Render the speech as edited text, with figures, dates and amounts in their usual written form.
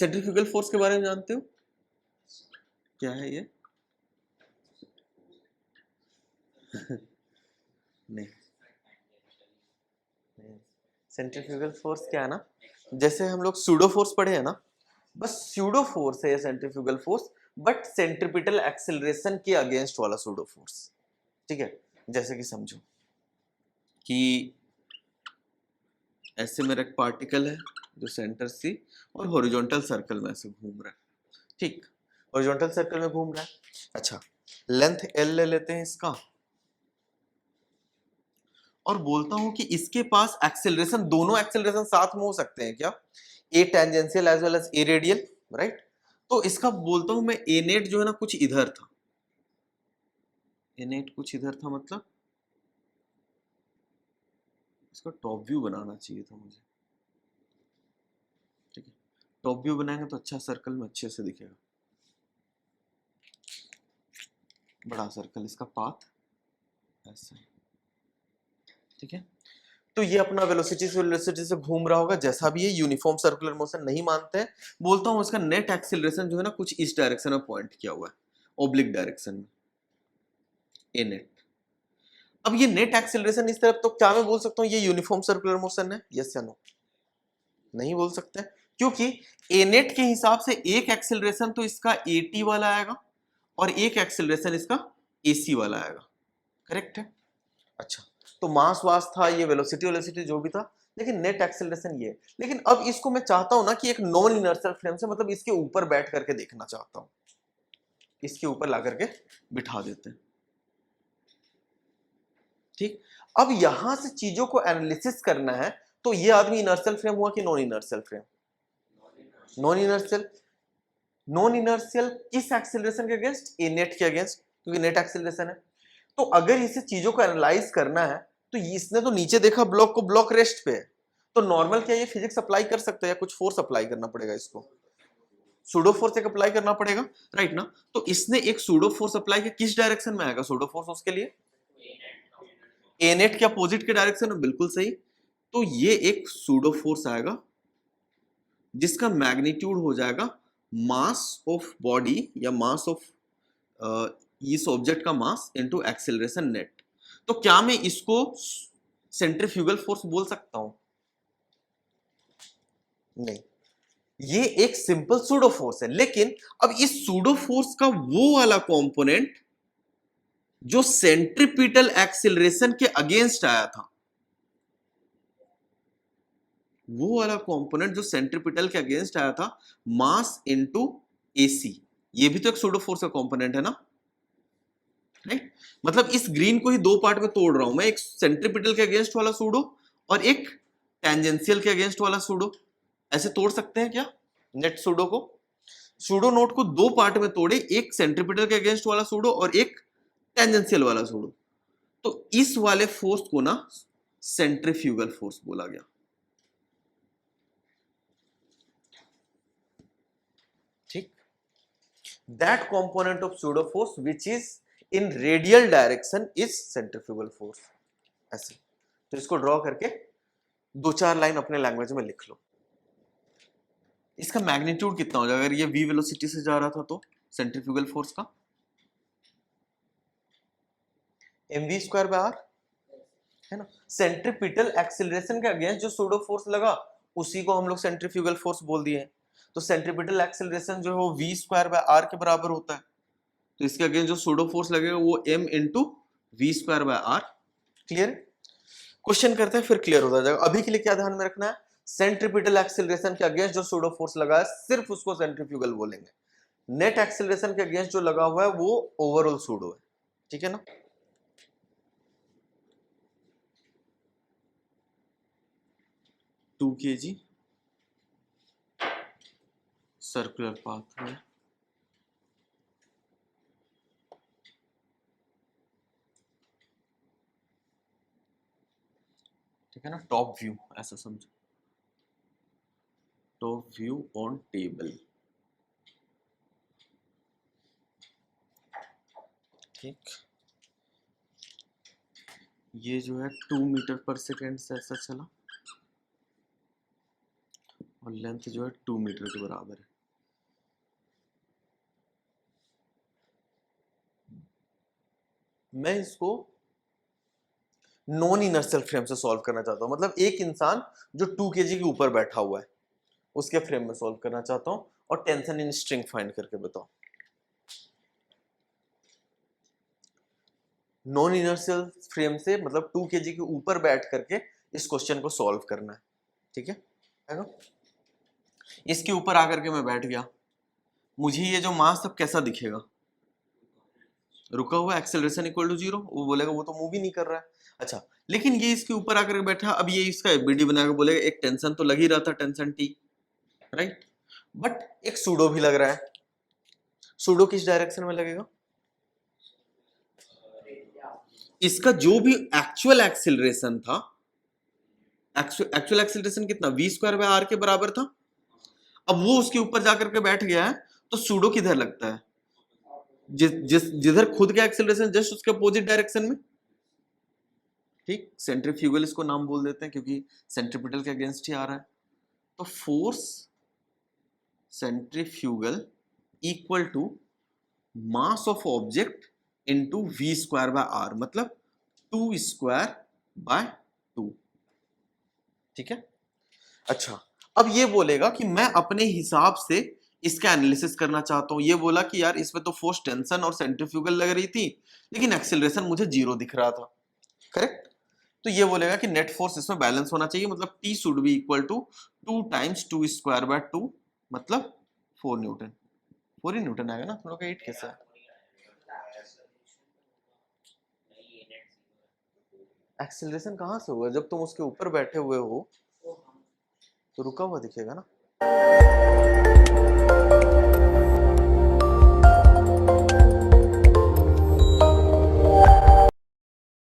Centrifugal force के बारे में जानते हो? क्या है ये? नहीं, सेंट्रीफ्यूगल फोर्स क्या है ना, जैसे हम लोग सूडो फोर्स पढ़े हैं ना, बस सूडो फोर्स है ये centrifugal force, but centripetal acceleration के अगेंस्ट वाला सूडो फोर्स। ठीक है, जैसे कि समझो कि ऐसे मेरा एक पार्टिकल है जो सेंटर सी और हॉरिजॉन्टल सर्कल में ऐसे घूम रहा है। ठीक, हॉरिजॉन्टल सर्कल में घूम रहा है। अच्छा, लेंथ एल ले लेते हैं इसका, और बोलता हूं कि इसके पास एक्सेलरेशन, दोनों एक्सेलरेशन साथ में हो सकते हैं क्या? A tangential as well as a radial, right? तो इसका बोलता हूं मैं ए नेट जो है ना कुछ इधर था, ए नेट कुछ इधर था, मतलब इसका टॉप व्यू बनाना चाहिए था मुझे। ठीक है, टॉप व्यू बनाएंगे तो अच्छा सर्कल में अच्छे से दिखेगा, बड़ा सर्कल, इसका पाथ ऐसा। ठीक है, तो ये अपना वेलोसिटी से घूम रहा होगा, जैसा भी है यूनिफॉर्म सर्कुलर मोशन नहीं मानते हैं। बोलता हूं इसका नेट एक्सीलरेशन जो है ना कुछ इस डायरेक्शन में पॉइंट किया हुआ है, ओब्लिक डायरेक्शन में, ए नेट। अब ये नेट एक्सीलरेशन इस तरफ, तो क्या मैं बोल सकता हूं ये यूनिफॉर्म सर्कुलर मोशन है? यस या नो? नहीं बोल सकते, क्योंकि ए नेट के हिसाब से एक एक्सीलरेशन तो इसका एटी वाला आएगा और एक एक्सीलरेशन इसका एसी वाला आएगा, करेक्ट है? अच्छा, तो मास वास था, ये वेलोसिटी जो भी था, लेकिन नेट एक्सेलरेशन ये। लेकिन अब इसको मैं चाहता हूं ना कि एक नॉन इनर्शियल फ्रेम से, मतलब इसके ऊपर बैठ करके देखना चाहता हूं, इसके ऊपर ला करके बिठा देते हैं। ठीक, अब यहां से चीजों को एनालिसिस करना है, तो ये आदमी इनर्शियल फ्रेम हुआ कि non inertial frame? Non inertial. Non inertial किस एक्सेलरेशन के अगेंस्ट? ए नेट के अगेंस्ट, क्योंकि नेट एक्सेलरेशन है। तो अगर इसे चीजों को एनालाइज करना है, तो इसने तो नीचे देखा ब्लॉक को, ब्लॉक रेस्ट पे है, तो नॉर्मल क्या ये फिजिक्स अप्लाई कर सकते हैं या कुछ फोर्स अप्लाई करना पड़ेगा? इसको सूडो फोर्स एक अप्लाई करना पड़ेगा, राइट ना? तो इसने एक सूडो फोर्स अप्लाई किया, किस डायरेक्शन में आएगा सूडो फोर्स उसके लिए? ए नेट के अपोजिट के डायरेक्शन में, बिल्कुल सही। तो ये एक सूडो फोर्स आएगा जिसका मैग्नीट्यूड हो जाएगा मास ऑफ बॉडी या मास ऑफ इस ऑब्जेक्ट का मास इनटू एक्सेलरेशन नेट। तो क्या मैं इसको सेंट्रीफ्यूगल फोर्स बोल सकता हूं? नहीं, ये एक सिंपल सूडो फोर्स है। लेकिन अब इस सूडो फोर्स का वो वाला कंपोनेंट जो सेंट्रीपिटल एक्सेलरेशन के अगेंस्ट आया था, वो वाला कंपोनेंट जो सेंट्रीपिटल के अगेंस्ट आया था, मास इनटू एसी, ये भी तो एक सूडो फोर्स का कंपोनेंट है ना, राइट? मतलब इस ग्रीन को ही दो पार्ट में तोड़ रहा हूं मैं, एक सेंट्रीपिटल के अगेंस्ट वाला सूडो और एक टेंजेंशियल के अगेंस्ट वाला सूडो। ऐसे तोड़ सकते हैं क्या नेट सूडो को? सूडो नोट को दो पार्ट में तोड़े, एक सेंट्रीपिटल के अगेंस्ट वाला सूडो और एक टेंजेंशियल वाला सूडो। तो इस वाले फोर्स को ना सेंट्रीफ्यूगल फोर्स बोला गया। ठीक, that component of pseudo force which is in radial direction is centrifugal force. ऐसे तो इसको ड्रॉ करके दो चार लाइन अपने लैंग्वेज में लिख लो। इसका मैग्नीट्यूड कितना हो जाएगा अगर ये v वेलोसिटी से जा रहा था तो सेंट्रीफ्यूगल फोर्स का? mv स्क्वायर बाय आर, है ना? सेंट्रीपिटल एक्सीलरेशन के अगेंस्ट जो सूडो फोर्स लगा उसी को हम लोग सेंट्रीफ्यूगल फोर्स बोल दिए हैं। तो सेंट्रीपिटल एक्सीलरेशन जो है वो v स्क्वायर बाय आर के बराबर होता है। तो इसके अगेंस्ट जो सूडो फोर्स लगेगा वो m into v square by r. Clear? Question करते हैं फिर क्लियर हो जाएगा। अभी के लिए क्या ध्यान में रखना है? सेंट्रीपिटल एक्सीलरेशन के अगेंस्ट जो सूडो फोर्स लगा है सिर्फ उसको सेंट्रीफ्यूगल बोलेंगे। नेट एक्सीलरेशन के अगेंस्ट जो लगा हुआ है वो ओवरऑल सूडो है। ठीक है ना? टू kg सर्कुलर पाथ में ठीक है ना? टॉप व्यू ऐसा समझो, टॉप व्यू ऑन टेबल। ठीक, ये जो है 2 मीटर पर सेकेंड से ऐसा चला और लेंथ जो है 2 मीटर के बराबर है। मैं इसको नॉन इनर्शियल फ्रेम से सॉल्व करना चाहता हूं, मतलब एक इंसान जो 2 kg के ऊपर बैठा हुआ है उसके फ्रेम में सॉल्व करना चाहता हूं और टेंशन इन स्ट्रिंग फाइंड करके बताओ। नॉन इनर्शियल फ्रेम से मतलब 2 kg के ऊपर बैठ करके इस क्वेश्चन को सॉल्व करना है, ठीक है। इसके ऊपर आकर के मैं बैठ गया, मुझे ये जो मास अब कैसा दिखेगा, रुका हुआ, एक्सेलरेशन इक्वल टू 0, वो बोलेगा वो तो मूव ही नहीं कर रहा है। अच्छा, लेकिन ये इसके ऊपर आकर के बैठा, अब ये इसका एफबीडी बनाकर बोलेगा एक टेंशन तो लग ही रहा था, टेंशन टी, राइट, बट एक सूडो भी लग रहा है। सूडो किस डायरेक्शन में लगेगा, इसका जो भी एक्चुअल एक्सेलरेशन था, एक्चुअल एक्सेलरेशन कितना v² के बराबर था, अब वो उसके ऊपर जाकर के बैठ गया है, तो सूडो किधर लगता है, जिधर खुद का एक्सेलरेशन जस्ट उसके अपोजिट डायरेक्शन में, ठीक। सेंट्रीफ्यूगल इसको नाम बोल देते हैं क्योंकि सेंट्रीपिटल के अगेंस्ट ही आ रहा है। तो force centrifugal equal to mass of object into v²/r, मतलब 2²/2, ठीक है। अच्छा, अब ये बोलेगा कि मैं अपने हिसाब से इसका एनालिसिस करना चाहता हूं। ये बोला कि यार इसमें तो फोर्स टेंशन और सेंट्रीफ्यूगल लग रही थी, लेकिन एक्सेलरेशन मुझे 0 दिख रहा था, करेक्ट। तो ये बोलेगा कि नेट फोर्स इसमें बैलेंस होना चाहिए, मतलब T should be equal to 2 × 2²/2, मतलब 4 न्यूटन। 4 ही न्यूटन आएगा ना, तुम लोग का 8 कैसा है। एक्सेलरेशन कहां से होगा, जब तुम उसके ऊपर बैठे हुए हो तो रुका हुआ दिखेगा ना।